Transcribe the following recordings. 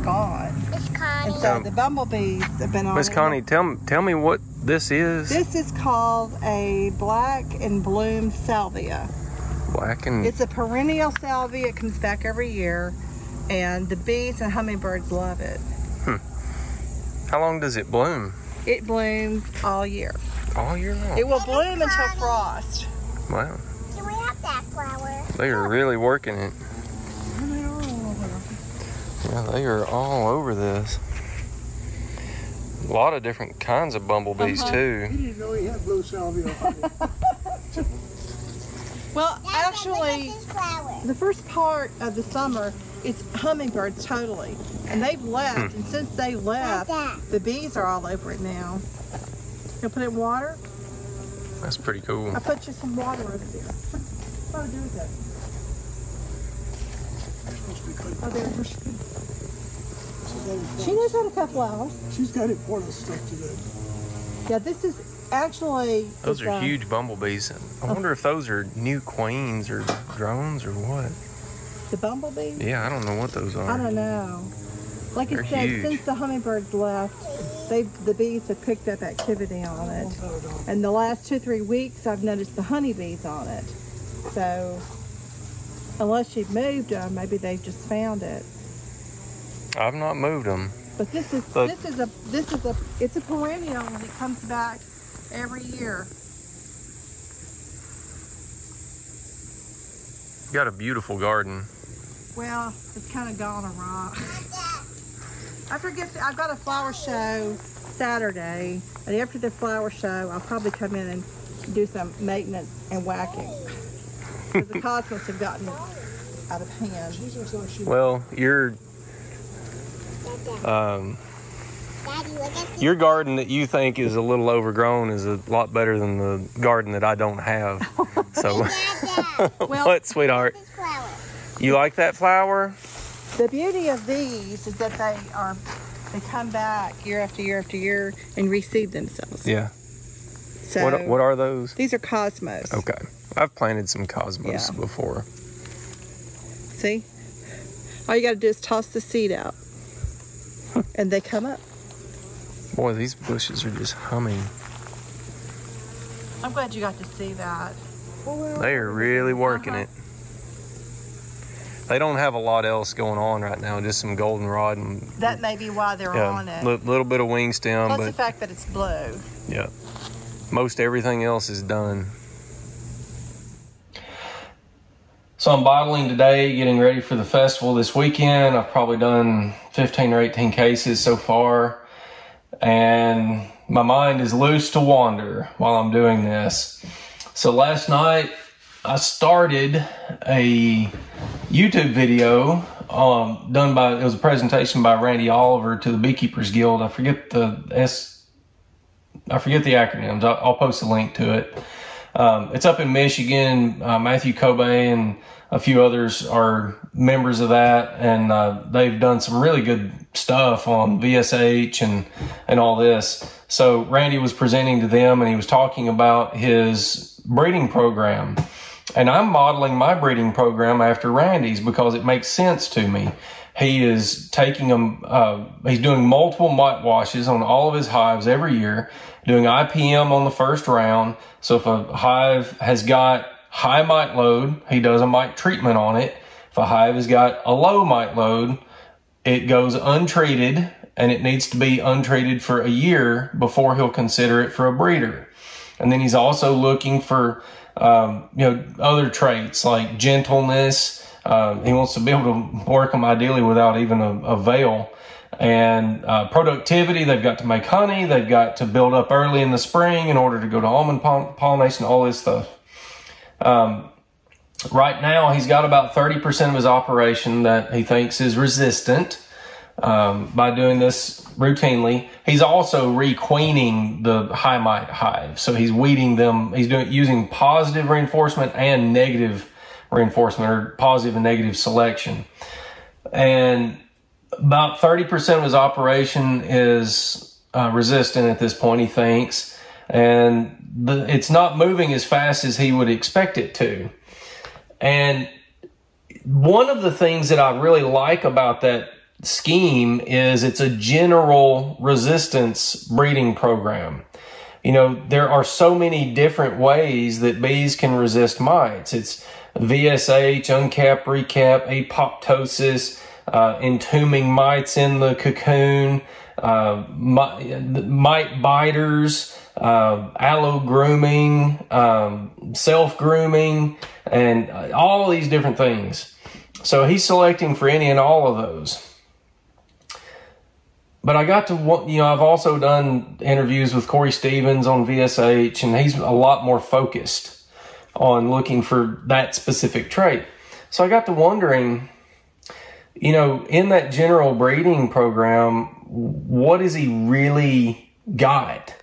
gone. Miss Connie. And so the bumblebees have been on. Miss Connie, tell me what this is. This is called a black and bloom salvia. Black and... It's a perennial salvia. It comes back every year. And the bees and hummingbirds love it. How long does it bloom? It blooms all year. All year long? It will bloom until frost. Wow. Can we have that flower? They are really working it. Yeah, they are all over this. A lot of different kinds of bumblebees too. You didn't know he had blue salvia honey. Well, Dad, actually, look at this flower. the first part of the summer, it's hummingbirds totally. And they've left, and since they left, the bees are all over it now. You'll put it in water? That's pretty cool. I'll put you some water over there. What do I do with that? Oh, there. She knows how to cut flowers. She's got important stuff to do. Yeah, this is actually... Those are huge bumblebees. I wonder if those are new queens or drones or what. The bumblebees? Yeah, I don't know what those are. I don't know. Like I said, huge. since the hummingbirds left, the bees have picked up activity on it. And the last 2 or 3 weeks, I've noticed the honeybees on it. So, unless you've moved them, maybe they've just found it. I've not moved them. But it's a perennial and it comes back every year. You got a beautiful garden. Well, it's kind of gone awry. I've got a flower show Saturday, and after the flower show, I'll probably come in and do some maintenance and whacking. Because the cosmos have gotten out of hand. Well, your Daddy, look at your garden that you think is a little overgrown is a lot better than the garden that I don't have. So, what, sweetheart? this flower. You like that flower? The beauty of these is that they come back year after year after year and reseed themselves. Yeah. So What are those? these are cosmos. Okay. I've planted some cosmos Yeah. before. See? All you got to do is toss the seed out, and they come up. Boy, these bushes are just humming. I'm glad you got to see that. They are really working it. They don't have a lot else going on right now, just some goldenrod and That may be why they're on it. little bit of wing stem, Plus the but fact that it's blue. yeah, most everything else is done. So I'm bottling today, getting ready for the festival this weekend. I've probably done 15 or 18 cases so far, and my mind is loose to wander while I'm doing this. So last night I started a YouTube video done by, it was a presentation by Randy Oliver to the Beekeepers Guild. I forget the acronyms. I'll post a link to it. It's up in Michigan. Matthew Kobe and a few others are members of that, and they've done some really good stuff on VSH and all this. So Randy was presenting to them, and he was talking about his breeding program. And I'm modeling my breeding program after Randy's because it makes sense to me. He is taking them, he's doing multiple mite washes on all of his hives every year, doing IPM on the first round. So if a hive has got high mite load, he does a mite treatment on it. If a hive has got a low mite load, it goes untreated, and it needs to be untreated for a year before he'll consider it for a breeder. And then he's also looking for other traits like gentleness. He wants to be able to work them ideally without even a veil. And productivity, they've got to make honey. They've got to build up early in the spring in order to go to almond pollination, all this stuff. Right now, he's got about 30% of his operation that he thinks is resistant by doing this routinely. He's also requeening the high mite hive. So he's weeding them. He's using positive reinforcement and negative reinforcement, or positive and negative selection. And about 30% of his operation is resistant at this point, he thinks. And it's not moving as fast as he would expect it to. And one of the things that I really like about that scheme is it's a general resistance breeding program. You know, there are so many different ways that bees can resist mites. It's VSH, uncap, recap, apoptosis, entombing mites in the cocoon, mite biters, allo grooming, self grooming, and all these different things. So he's selecting for any and all of those. But I got to, you know, I've also done interviews with Corey Stevens on VSH, and he's a lot more focused on looking for that specific trait. So I got to wondering, you know, in that general breeding program, what has he really got?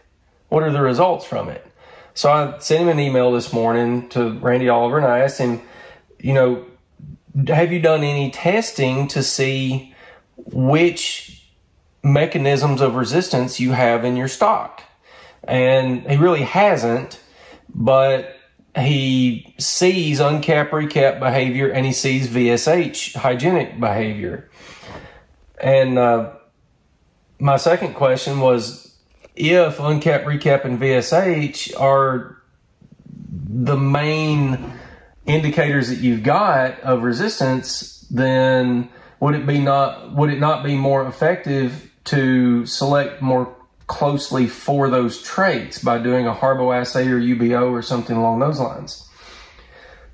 What are the results from it? So I sent him an email this morning to Randy Oliver, and I asked him, you know, have you done any testing to see which mechanisms of resistance you have in your stock? And he really hasn't, but he sees uncap, recap behavior, and he sees VSH hygienic behavior. And my second question was, if uncap, recap, and VSH are the main indicators that you've got of resistance, then would it not be more effective to select more closely for those traits by doing a Harbo assay or UBO or something along those lines?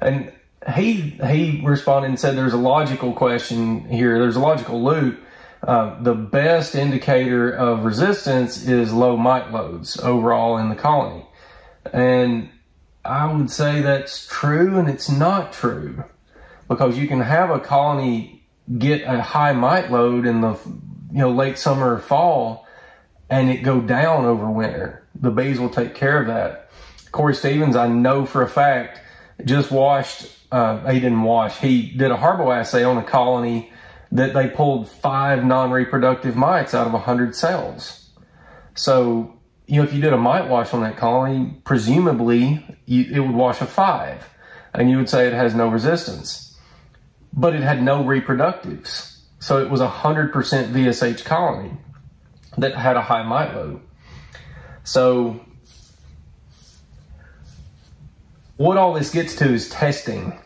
And he responded and said there's a logical question here. There's a logical loop. The best indicator of resistance is low mite loads overall in the colony. And I would say that's true, and it's not true, because you can have a colony get a high mite load in the late summer or fall, and it go down over winter. The bees will take care of that. Corey Stevens, I know for a fact, just washed, he did a Harbo assay on a colony that they pulled 5 non-reproductive mites out of 100 cells. So, if you did a mite wash on that colony, presumably it would wash a 5, and you would say it has no resistance. But it had no reproductives. So it was 100% VSH colony that had a high mite load. So what all this gets to is testing.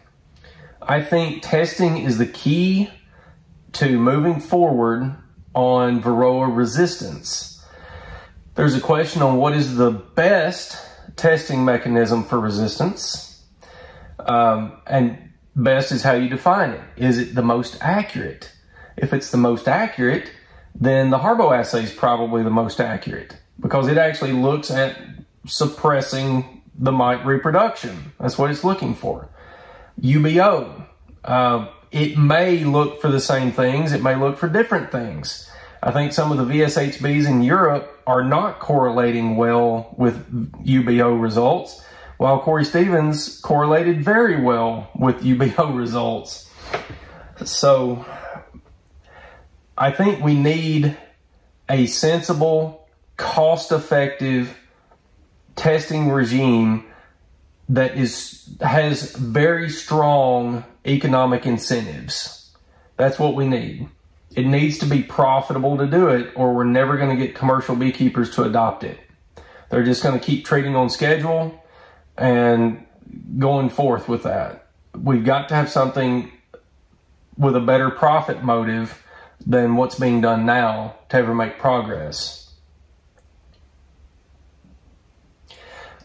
I think testing is the key to moving forward on Varroa resistance. There's a question on what is the best testing mechanism for resistance. And best is how you define it. Is it the most accurate? If it's the most accurate, then the Harbo assay is probably the most accurate, because it actually looks at suppressing the mite reproduction. That's what it's looking for. UBO, it may look for the same things. It may look for different things. I think some of the VSH bees in Europe are not correlating well with UBO results, while Corey Stevens correlated very well with UBO results. So I think we need a sensible, cost-effective testing regime that has very strong economic incentives. That's what we need. It needs to be profitable to do it, or we're never going to get commercial beekeepers to adopt it. They're just going to keep treating on schedule and going forth with that. We've got to have something with a better profit motive than what's being done now to ever make progress.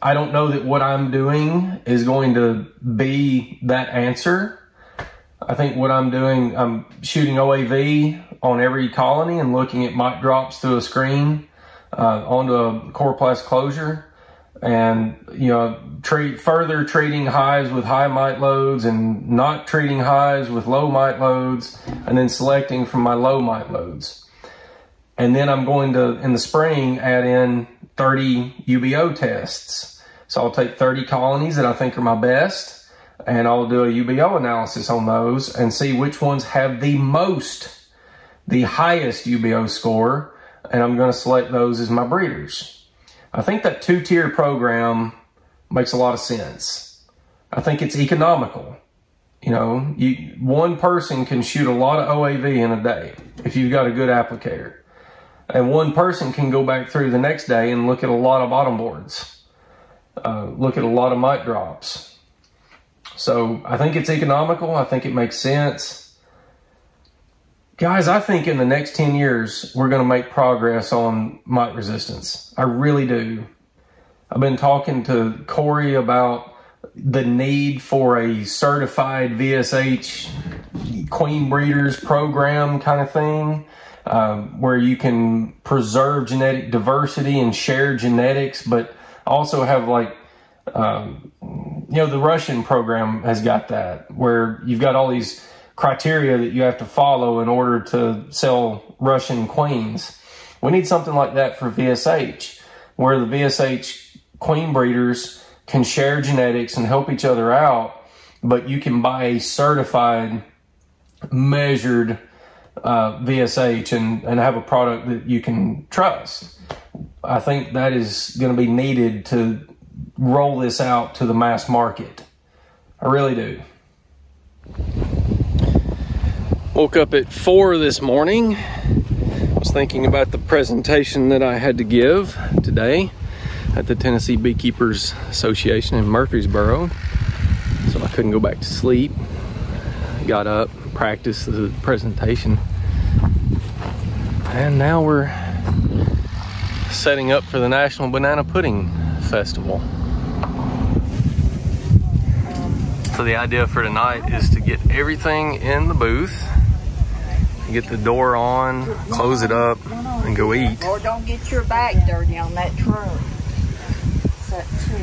I don't know that what I'm doing is going to be that answer. I think what I'm doing, I'm shooting OAV on every colony and looking at mite drops through a screen onto a coroplast closure, and further treating hives with high mite loads and not treating hives with low mite loads, and then selecting from my low mite loads. And then I'm going to, in the spring, add in 30 UBO tests. So I'll take 30 colonies that I think are my best, and I'll do a UBO analysis on those and see which ones have the highest UBO score, and I'm going to select those as my breeders. I think that 2-tier program makes a lot of sense. I think it's economical. You know, one person can shoot a lot of OAV in a day if you've got a good applicator. And one person can go back through the next day and look at a lot of bottom boards, look at a lot of mite drops. So I think it's economical. I think it makes sense. Guys, I think in the next 10 years, we're going to make progress on mite resistance. I really do. I've been talking to Corey about the need for a certified VSH queen breeders program kind of thing, where you can preserve genetic diversity and share genetics, but also have like, you know, the Russian program has got that, where you've got all these criteria that you have to follow in order to sell Russian queens. We need something like that for VSH, where the VSH queen breeders can share genetics and help each other out, but you can buy a certified, measured VSH and have a product that you can trust. I think that is going to be needed to roll this out to the mass market. I really do. Woke up at 4 this morning. Was thinking about the presentation that I had to give today at the Tennessee Beekeepers Association in Murfreesboro. So I couldn't go back to sleep. Got up, practiced the presentation. And now we're setting up for the National Banana Pudding Festival. So the idea for tonight is to get everything in the booth, get the door on, close it up, and go eat. Or don't get your back dirty on that truck. Set 2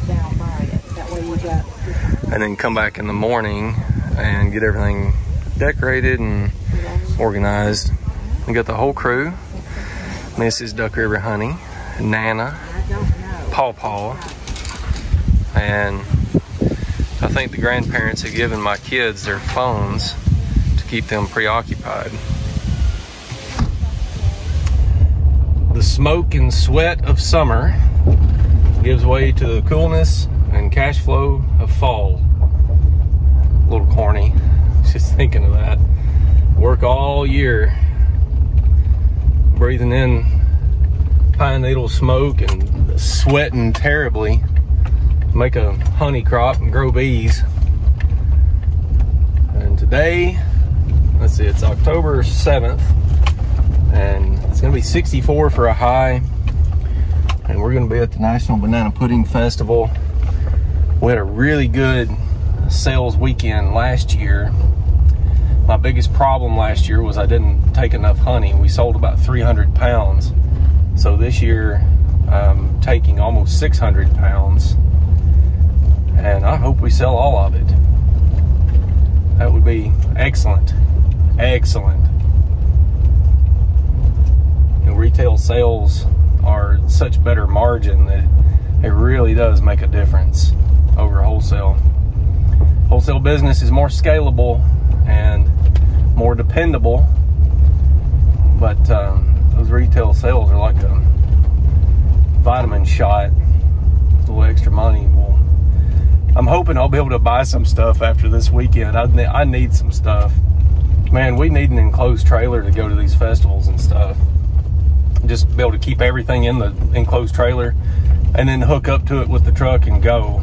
down by it. That way you got. And then come back in the morning and get everything decorated and organized. We got the whole crew. Mrs. Duck River Honey, Nana, Paw Paw, and I think the grandparents have given my kids their phones to keep them preoccupied. The smoke and sweat of summer gives way to the coolness and cash flow of fall. A little corny, just thinking of that. Work all year, breathing in pine needle smoke and sweating terribly. Make a honey crop and grow bees. And today, let's see, it's October 7th, and it's gonna be 64 for a high. And we're gonna be at the National Banana Pudding Festival. We had a really good sales weekend last year. My biggest problem last year was I didn't take enough honey. We sold about 300 pounds. So this year, I'm taking almost 600 pounds. And I hope we sell all of it. That would be excellent. Excellent. You know, retail sales are such better margin that it really does make a difference over wholesale. Wholesale business is more scalable and more dependable, but those retail sales are like a vitamin shot. A little extra money will. I'm hoping I'll be able to buy some stuff after this weekend. I need some stuff. Man, we need an enclosed trailer to go to these festivals and stuff. Just be able to keep everything in the enclosed trailer and then hook up to it with the truck and go.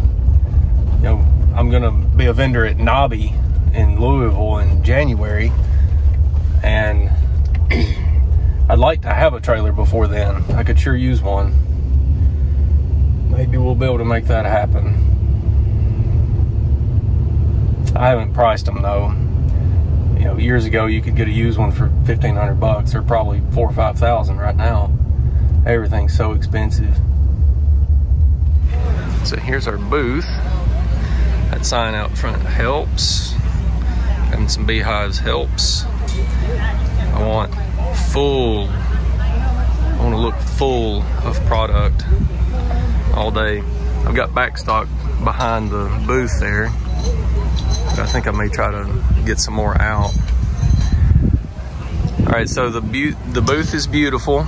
You know, I'm gonna be a vendor at Nobby in Louisville in January, and I'd like to have a trailer before then. I could sure use one. Maybe we'll be able to make that happen. I haven't priced them though. You know, years ago you could get a used one for $1,500. They're probably $4,000 or $5,000 right now. Everything's so expensive. So here's our booth. That sign out front helps. Having some beehives helps. I want to look full of product all day. I've got backstock behind the booth there. I think I may try to get some more out. All right, so the booth is beautiful.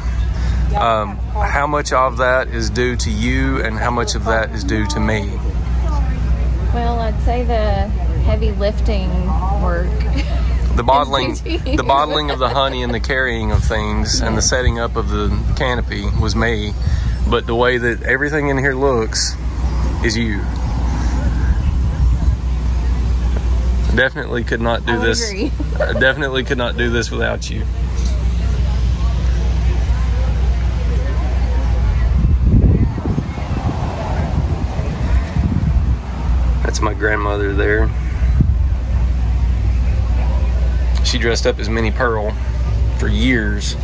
How much of that is due to you and how much of that is due to me? Well, I'd say the heavy lifting work. The bottling of the honey and the carrying of things and the setting up of the canopy was me. But the way that everything in here looks is you. Definitely could not do this. I definitely could not do this without you. That's my grandmother there. She dressed up as Minnie Pearl for years.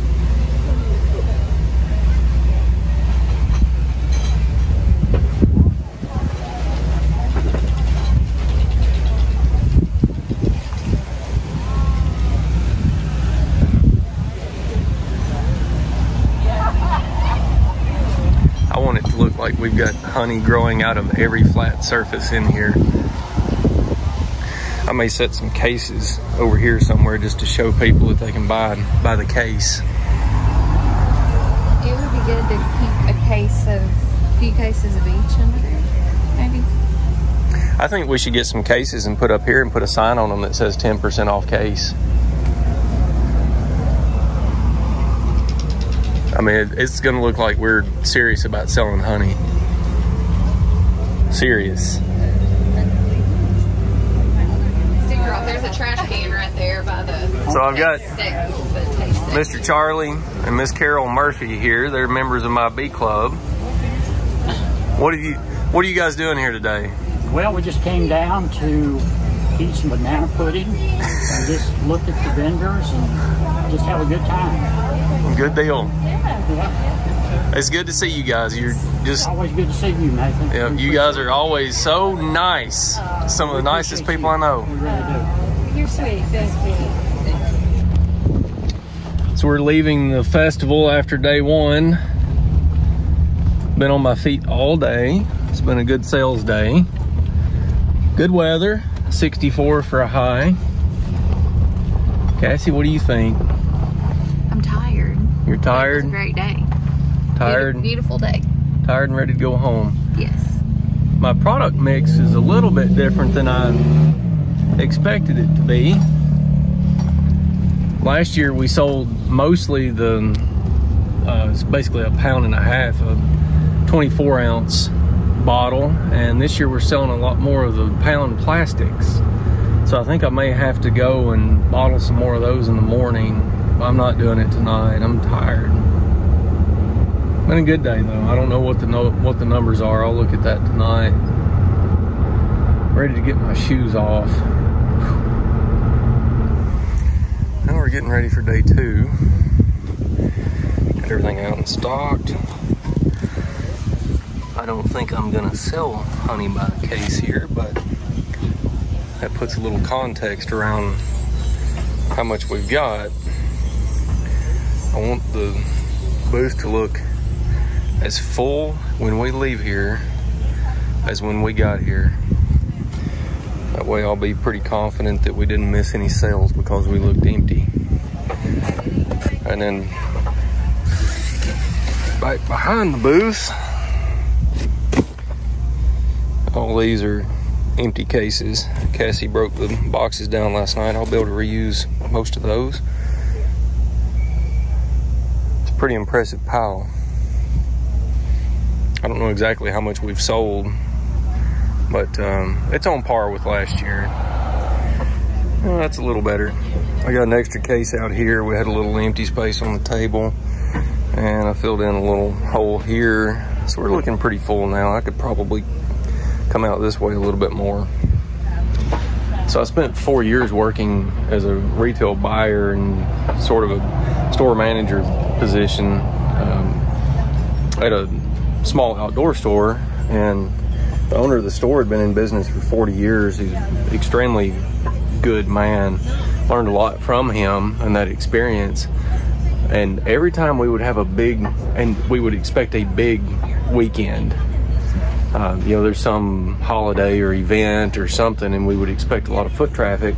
I want it to look like we've got honey growing out of every flat surface in here. I may set some cases over here somewhere just to show people that they can buy the case. It would be good to keep a few cases of each under there, maybe. I think we should get some cases and put up here and put a sign on them that says 10% off case. I mean, it's gonna look like we're serious about selling honey. Serious. There's a trash can right there by the... So I've got Mr. Charlie and Miss Carol Murphy here. They're members of my bee club. What are you guys doing here today? Well, we just came down to eat some banana pudding and just look at the vendors and just have a good time. Good deal. Yeah. It's good to see you guys. You're just Always good to see you, Nathan. yeah. You guys are always so nice. Some of the nicest people I know. We really do. You're sweet. Thank you. So we're leaving the festival after day one. Been on my feet all day. It's been a good sales day. Good weather, 64 for a high. Cassie, what do you think? I'm tired. You're tired? It was a great day. Tired? Beautiful day. Tired and ready to go home. Yes. My product mix is a little bit different than I expected it to be. Last year we sold mostly it's basically a pound and a half of 24 ounce bottle, and this year we're selling a lot more of the pound plastics. So I think I may have to go and bottle some more of those in the morning. I'm not doing it tonight. I'm tired. Been a good day though. I don't know what the numbers are. I'll look at that tonight. Ready to get my shoes off. Now we're getting ready for day 2. Got everything out and stocked. I don't think I'm gonna sell honey by the case here, but that puts a little context around how much we've got. I want the booth to look as full when we leave here as when we got here. That way I'll be pretty confident that we didn't miss any sales because we looked empty. And then right behind the booth, all these are empty cases. Cassie broke the boxes down last night. I'll be able to reuse most of those. It's a pretty impressive pile. I don't know exactly how much we've sold, but it's on par with last year. Well, that's a little better. I got an extra case out here. We had a little empty space on the table, and I filled in a little hole here. So we're looking pretty full now. I could probably come out this way a little bit more. So I spent 4 years working as a retail buyer and sort of a store manager position at a small outdoor store, and the owner of the store had been in business for 40 years. He's an extremely good man. Learned a lot from him and that experience. And every time we would have we would expect a big weekend. You know, there's some holiday or event or something, and we would expect a lot of foot traffic.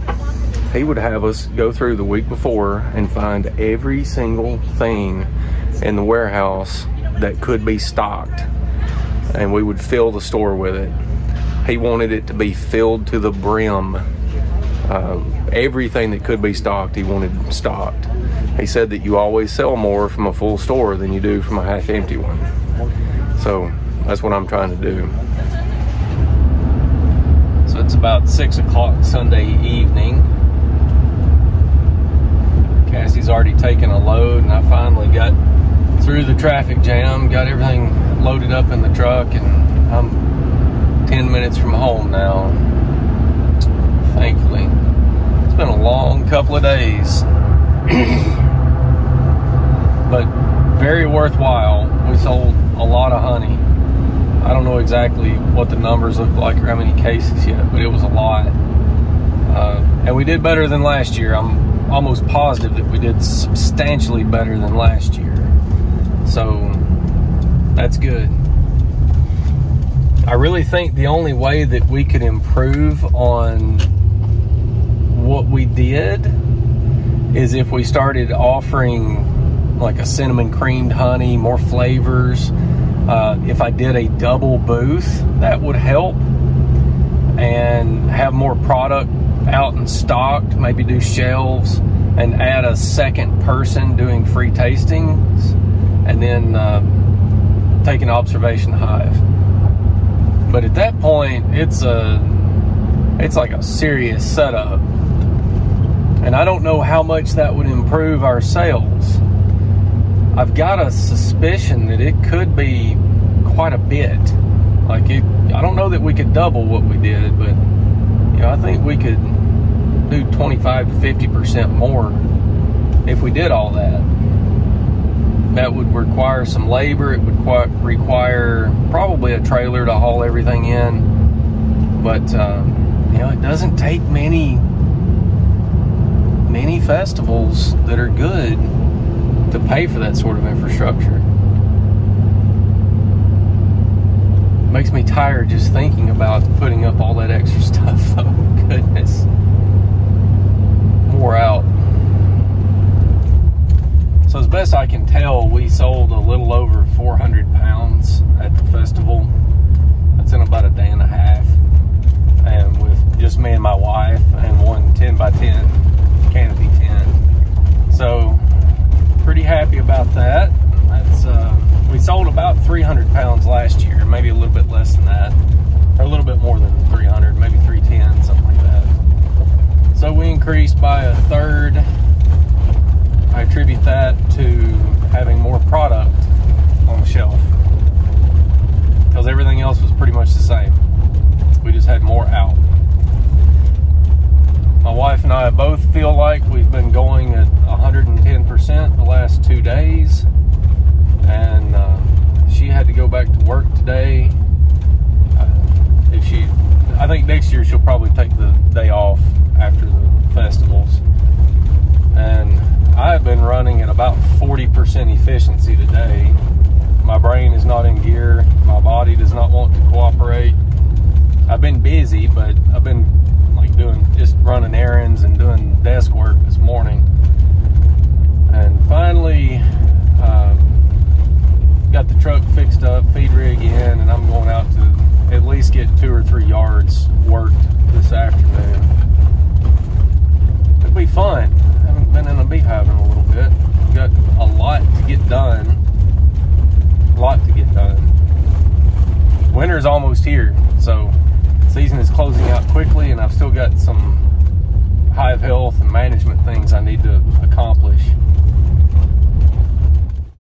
He would have us go through the week before and find every single thing in the warehouse that could be stocked, and we would fill the store with it. He wanted it to be filled to the brim. Everything that could be stocked, he wanted stocked. He said that you always sell more from a full store than you do from a half-empty one. So that's what I'm trying to do. So it's about 6 o'clock Sunday evening. Cassie's already taken a load, and I finally got through the traffic jam, got everything loaded up in the truck, and I'm 10 minutes from home now, thankfully. It's been a long couple of days, but very worthwhile. We sold a lot of honey. I don't know exactly what the numbers look like or how many cases yet, but it was a lot. And we did better than last year. I'm almost positive that we did substantially better than last year. So that's good. I really think the only way that we could improve on what we did is if we started offering like a cinnamon creamed honey, more flavors. If I did a double booth, that would help, and have more product out and stocked, maybe do shelves and add a second person doing free tastings, and then take an observation hive. But at that point, it's like a serious setup, and I don't know how much that would improve our sales. I've got a suspicion that it could be quite a bit. Like I don't know that we could double what we did, but you know, I think we could do 25 to 50% more if we did all that. That would require some labor. It would require probably a trailer to haul everything in. But you know, it doesn't take many festivals that are good to pay for that sort of infrastructure. It makes me tired just thinking about putting up all that extra stuff. Oh goodness. Wore out. So as best I can tell, we sold a little over 400 pounds at the festival. That's in about a day and a half. And with just me and my wife and one 10 by 10 canopy tent. So pretty happy about that. That's we sold about 300 pounds last year, maybe a little bit less than that, or a little bit more than 300, maybe 310, something like that. So we increased by a third. I attribute that to having more product on the shelf, because everything else was pretty much the same. We just had more out. My wife and I both feel like we've been going at 110% the last 2 days, and she had to go back to work today. I think next year she'll probably take the day off after the festivals. And I've been running at about 40% efficiency today. My brain is not in gear. My body does not want to cooperate. I've been busy, but I've been like just running errands and doing desk work this morning. And finally got the truck fixed up, feed rig in, and I'm going out to at least get 2 or 3 yards worked this afternoon. It'll be fun. I haven't been in a beehive in a little bit. We've got a lot to get done. Winter's almost here, so season is closing out quickly, and I've still got some hive health and management things I need to accomplish.